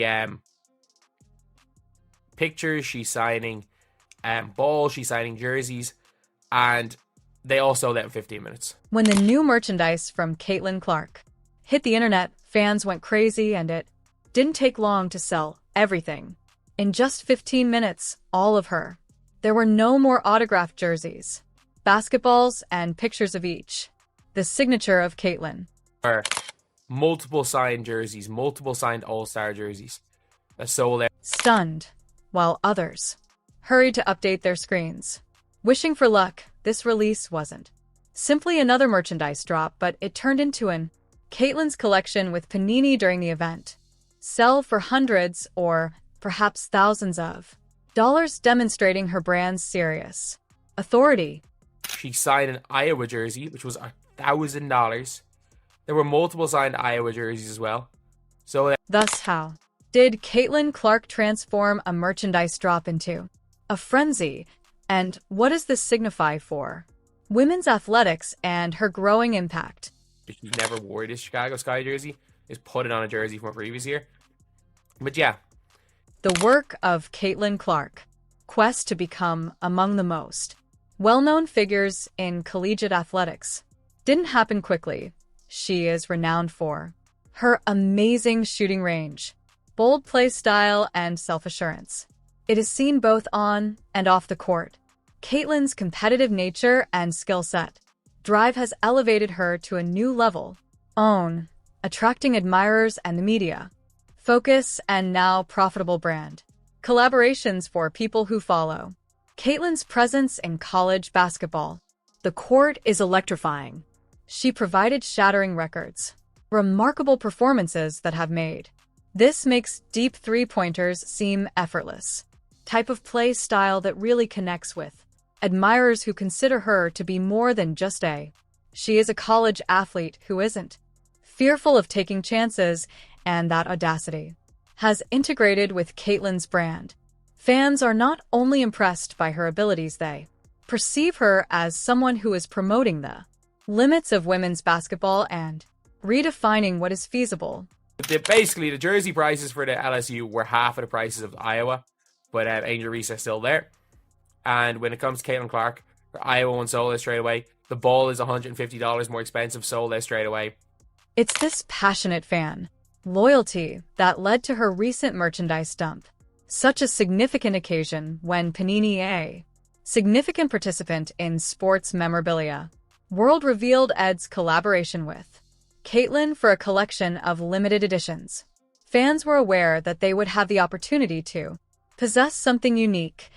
um, pictures, she's signing balls, she's signing jerseys, and they all sold out in 15 minutes. When the new merchandise from Caitlin Clark hit the internet, fans went crazy, and it didn't take long to sell everything. In just 15 minutes, all of her. There were no more autographed jerseys, basketballs, and pictures of each. The signature of Caitlin. Multiple signed jerseys, multiple signed All-Star jerseys that sold out. Stunned, while others hurried to update their screens. Wishing for luck, this release wasn't simply another merchandise drop, but it turned into an Caitlin's collection with Panini during the event. Sell for hundreds or perhaps thousands of dollars, demonstrating her brand's serious authority. She signed an Iowa jersey, which was $1,000. There were multiple signed Iowa jerseys as well. So thus, how did Caitlin Clark transform a merchandise drop into a frenzy? And what does this signify for women's athletics and her growing impact? She never wore this Chicago Sky jersey. Just put it on a jersey from a previous year. But yeah. The work of Caitlin Clark, quest to become among the most well-known figures in collegiate athletics, didn't happen quickly. She is renowned for her amazing shooting range, bold play style, and self-assurance. It is seen both on and off the court. Caitlin's competitive nature and skill set drive has elevated her to a new level, attracting admirers and the media. Focus and now profitable brand collaborations for people who follow Caitlin's presence in college basketball. The court is electrifying. She provided shattering records, remarkable performances that have made this makes deep three-pointers seem effortless. Type of play style that really connects with admirers who consider her to be more than just she is a college athlete who isn't fearful of taking chances, and that audacity has integrated with Caitlin's brand. Fans are not only impressed by her abilities, they perceive her as someone who is promoting the limits of women's basketball and redefining what is feasible. Basically, the jersey prices for the LSU were half of the prices of Iowa, but Angel Reese is still there. And when it comes to Caitlin Clark, her Iowa one sold out straight away. The ball is $150 more expensive, sold out straight away. It's this passionate fan loyalty that led to her recent merchandise dump. Such a significant occasion when Panini, a significant participant in sports memorabilia world, revealed Ed's collaboration with Caitlin for a collection of limited editions. Fans were aware that they would have the opportunity to possess something unique.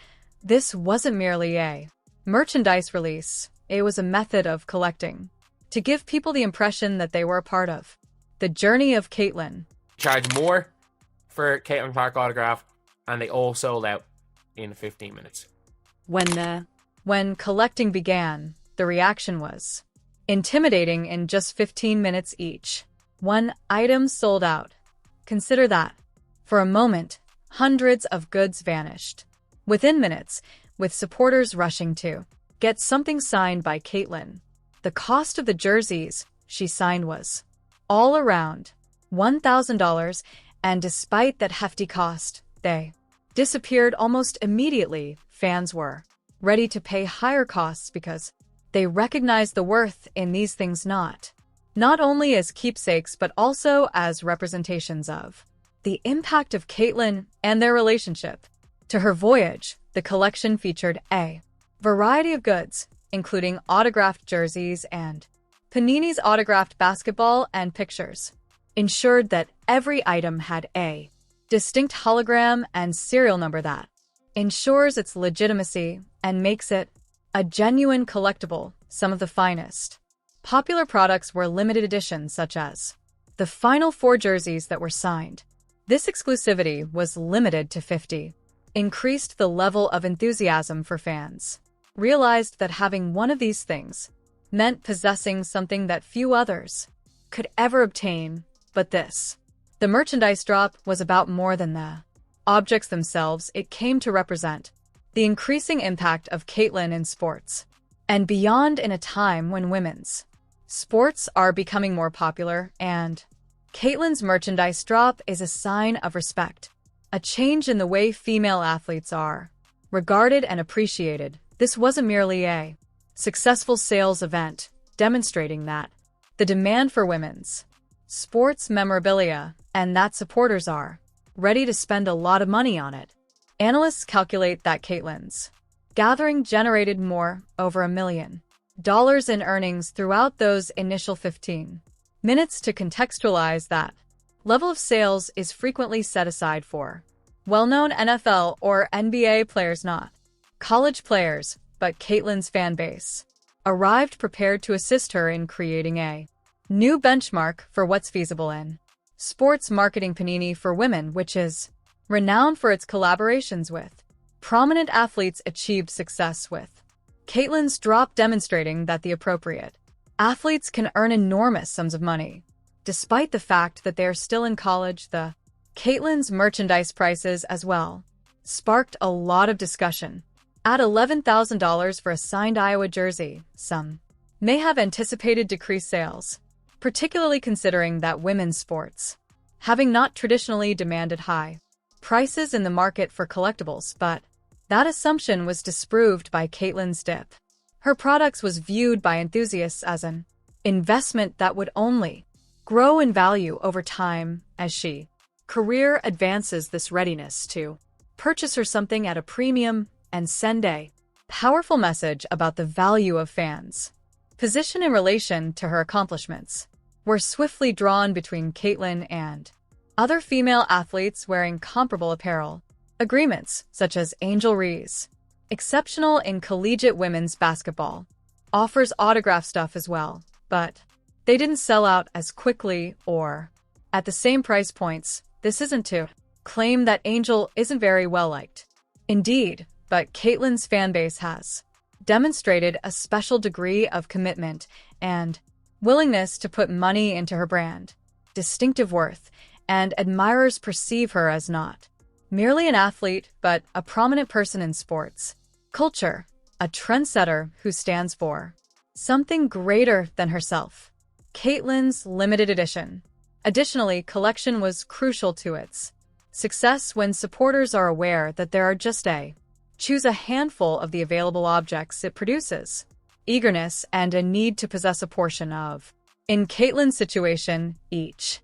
This wasn't merely a merchandise release, it was a method of collecting, to give people the impression that they were a part of the journey of Caitlin. Charge more for Caitlin Clark autograph, and they all sold out in 15 minutes. When collecting began, the reaction was intimidating. In just 15 minutes each, one item sold out. Consider that. For a moment, hundreds of goods vanished. Within minutes, with supporters rushing to get something signed by Caitlin. The cost of the jerseys she signed was all around $1,000, and despite that hefty cost, they disappeared almost immediately. Fans were ready to pay higher costs because they recognized the worth in these things, not only as keepsakes but also as representations of the impact of Caitlin and their relationship to her voyage. The collection featured a variety of goods, including autographed jerseys and Panini's autographed basketball, and pictures ensured that every item had a distinct hologram and serial number that ensures its legitimacy and makes it a genuine collectible. Some of the finest popular products were limited editions, such as the final 4 jerseys that were signed. This exclusivity was limited to 50. Increased the level of enthusiasm for fans. Realized that having one of these things meant possessing something that few others could ever obtain. But the merchandise drop was about more than the objects themselves. It came to represent the increasing impact of Caitlin in sports and beyond, in a time when women's sports are becoming more popular and Caitlin's merchandise drop is a sign of respect, a change in the way female athletes are regarded and appreciated. This wasn't merely a successful sales event, demonstrating that the demand for women's sports memorabilia and that supporters are ready to spend a lot of money on it. Analysts calculate that Caitlin's gathering generated over $1 million in earnings throughout those initial 15 minutes. To contextualize that level of sales is frequently set aside for well-known NFL or NBA players, not college players, but Caitlin's fan base arrived prepared to assist her in creating a new benchmark for what's feasible in sports marketing. Panini for Women, which is renowned for its collaborations with prominent athletes, achieved success with Caitlin's drop, demonstrating that the appropriate athletes can earn enormous sums of money. Despite the fact that they are still in college, the Caitlin's merchandise prices as well sparked a lot of discussion. At $11,000 for a signed Iowa jersey, some may have anticipated decreased sales, particularly considering that women's sports having not traditionally demanded high prices in the market for collectibles, but that assumption was disproved by Caitlin's dip. Her products was viewed by enthusiasts as an investment that would only grow in value over time as she career advances. This readiness to purchase her something at a premium and send a powerful message about the value of fans' position in relation to her accomplishments were swiftly drawn between Caitlin and other female athletes wearing comparable apparel. Agreements such as Angel Reese, exceptional in collegiate women's basketball, offers autograph stuff as well, but they didn't sell out as quickly or at the same price points. This isn't to claim that Angel isn't very well liked. Indeed, but Caitlin's fanbase has demonstrated a special degree of commitment and willingness to put money into her brand, distinctive worth, and admirers perceive her as not merely an athlete, but a prominent person in sports culture, a trendsetter who stands for something greater than herself. Caitlin's limited edition. Additionally, collection was crucial to its success when supporters are aware that there are just choose a handful of the available objects. It produces eagerness and a need to possess a portion of. In Caitlin's situation, each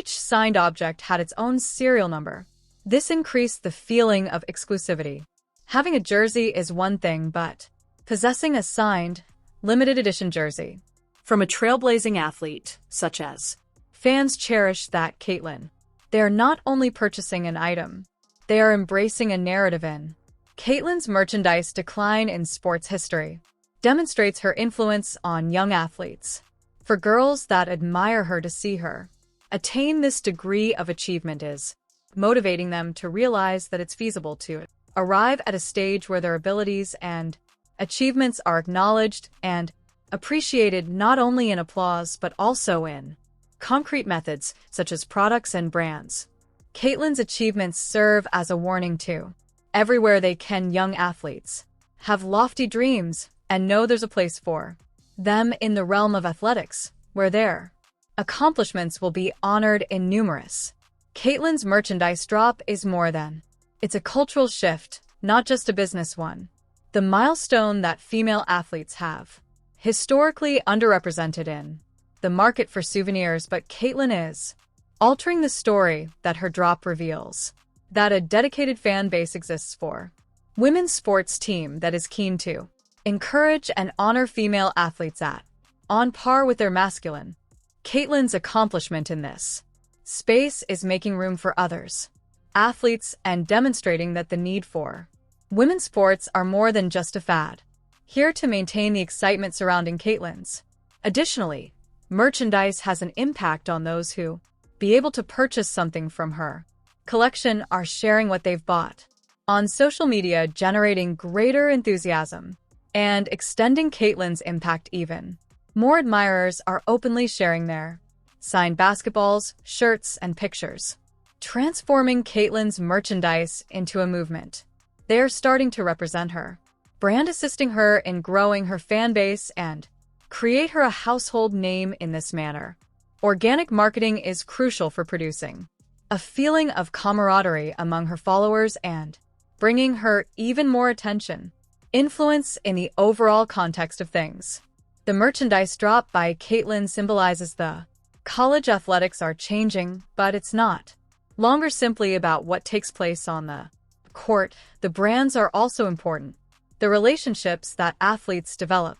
signed object had its own serial number. This increased the feeling of exclusivity. Having a jersey is one thing, but possessing a signed, limited edition jersey from a trailblazing athlete, such as fans cherish that Caitlin. They are not only purchasing an item, they are embracing a narrative in. Caitlin's merchandise decline in sports history demonstrates her influence on young athletes. For girls that admire her, to see her attain this degree of achievement is motivating them to realize that it's feasible to arrive at a stage where their abilities and achievements are acknowledged and appreciated, not only in applause but also in concrete methods such as products and brands. Caitlin's achievements serve as a warning to everywhere they can. Young athletes have lofty dreams and know there's a place for them in the realm of athletics, where their accomplishments will be honored in numerous. Caitlin's merchandise drop is more than. It's a cultural shift, not just a business one. The milestone that female athletes have historically underrepresented in the market for souvenirs, but Caitlin is altering the story that her drop reveals. That a dedicated fan base exists for women's sports team that is keen to encourage and honor female athletes at on par with their masculine. Caitlin's accomplishment in this space is making room for others, athletes, and demonstrating that the need for women's sports are more than just a fad, here to maintain the excitement surrounding Caitlin's. Additionally, merchandise has an impact on those who be able to purchase something from her collection are sharing what they've bought on social media, generating greater enthusiasm and extending Caitlin's impact. Even more admirers are openly sharing their signed basketballs, shirts, and pictures, transforming Caitlin's merchandise into a movement. They are starting to represent her brand, assisting her in growing her fan base and create her a household name in this manner. Organic marketing is crucial for producing a feeling of camaraderie among her followers and bringing her even more attention. Influence in the overall context of things. The merchandise drop by Caitlyn symbolizes the college athletics are changing, but it's not longer simply about what takes place on the court. The brands are also important. The relationships that athletes develop,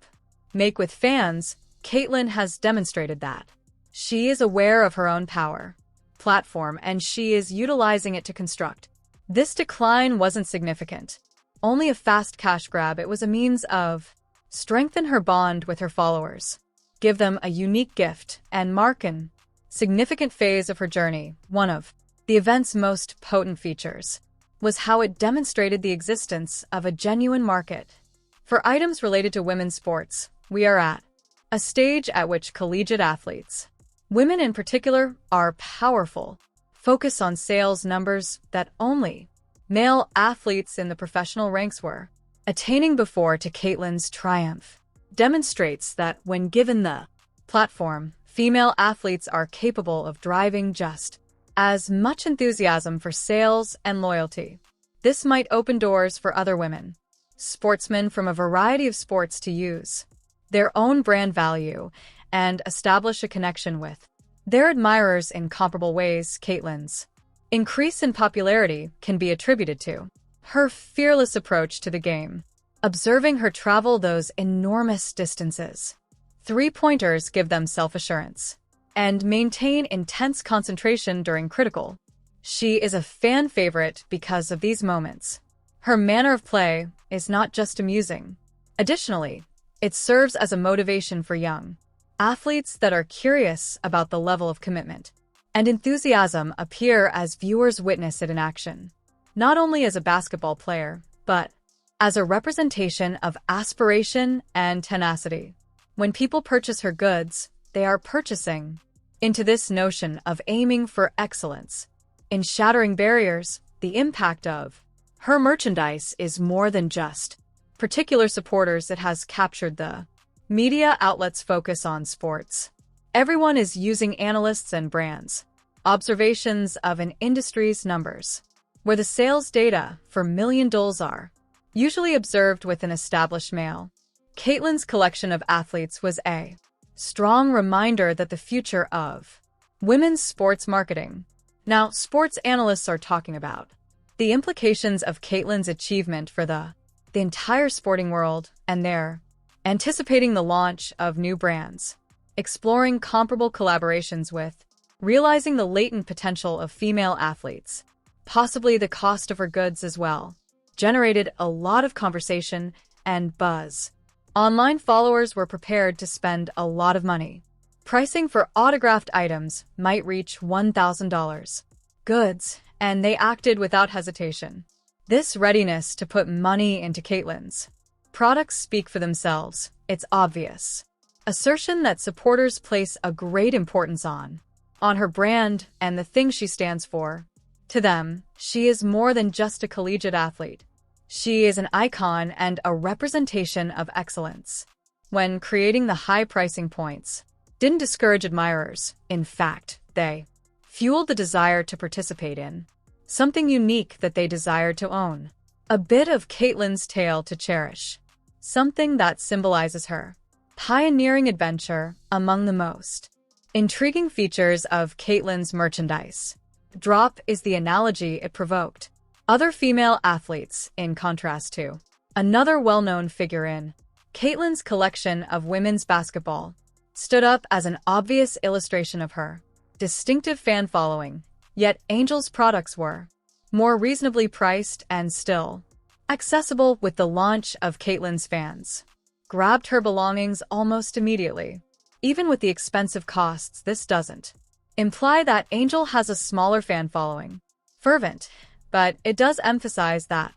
make with fans. Caitlyn has demonstrated that she is aware of her own power, platform, and she is utilizing it to construct. This decline wasn't significant, only a fast cash grab. It was a means of strengthen her bond with her followers, give them a unique gift, and mark an significant phase of her journey. One of the event's most potent features was how it demonstrated the existence of a genuine market. For items related to women's sports, we are at a stage at which collegiate athletes, women in particular, are powerful, focus on sales numbers that only male athletes in the professional ranks were attaining before. To Caitlyn's triumph demonstrates that when given the platform, female athletes are capable of driving just as much enthusiasm for sales and loyalty. This might open doors for other women, sportsmen from a variety of sports to use their own brand value and establish a connection with their admirers in comparable ways. Caitlyn's increase in popularity can be attributed to her fearless approach to the game. Observing her travel those enormous distances, three-pointers give them self-assurance and maintain intense concentration during critical. She is a fan favorite because of these moments. Her manner of play is not just amusing. Additionally, it serves as a motivation for young athletes that are curious about the level of commitment and enthusiasm appear as viewers witness it in action, not only as a basketball player, but as a representation of aspiration and tenacity. When people purchase her goods, they are purchasing into this notion of aiming for excellence. In shattering barriers, the impact of her merchandise is more than just particular supporters. It has captured the media outlets' focus on sports. Everyone is using analysts and brands' observations of an industry's numbers, where the sales data for million dolls are usually observed with an established male. Caitlyn's collection of athletes was a strong reminder that the future of women's sports marketing. Now, sports analysts are talking about the implications of Caitlyn's achievement for the entire sporting world, and they're anticipating the launch of new brands, exploring comparable collaborations with, realizing the latent potential of female athletes, possibly the cost of her goods as well, generated a lot of conversation and buzz. Online followers were prepared to spend a lot of money. Pricing for autographed items might reach $1,000 goods, and they acted without hesitation. This readiness to put money into Caitlyn's products speak for themselves. It's obvious assertion that supporters place a great importance on her brand and the thing she stands for. To them, she is more than just a collegiate athlete. She is an icon and a representation of excellence. When creating the high pricing points didn't discourage admirers, in fact, they fueled the desire to participate in something unique that they desired to own. A bit of Caitlyn's tale to cherish, something that symbolizes her pioneering adventure. Among the most intriguing features of Caitlyn's merchandise drop is the analogy it provoked other female athletes, in contrast to another well-known figure in Caitlyn's collection of women's basketball, stood up as an obvious illustration of her distinctive fan following. Yet Angel's products were more reasonably priced and still accessible. With the launch of Caitlyn's, fans grabbed her belongings almost immediately. Even with the expensive costs, this doesn't imply that Angel has a smaller fan following. Fervent, but it does emphasize that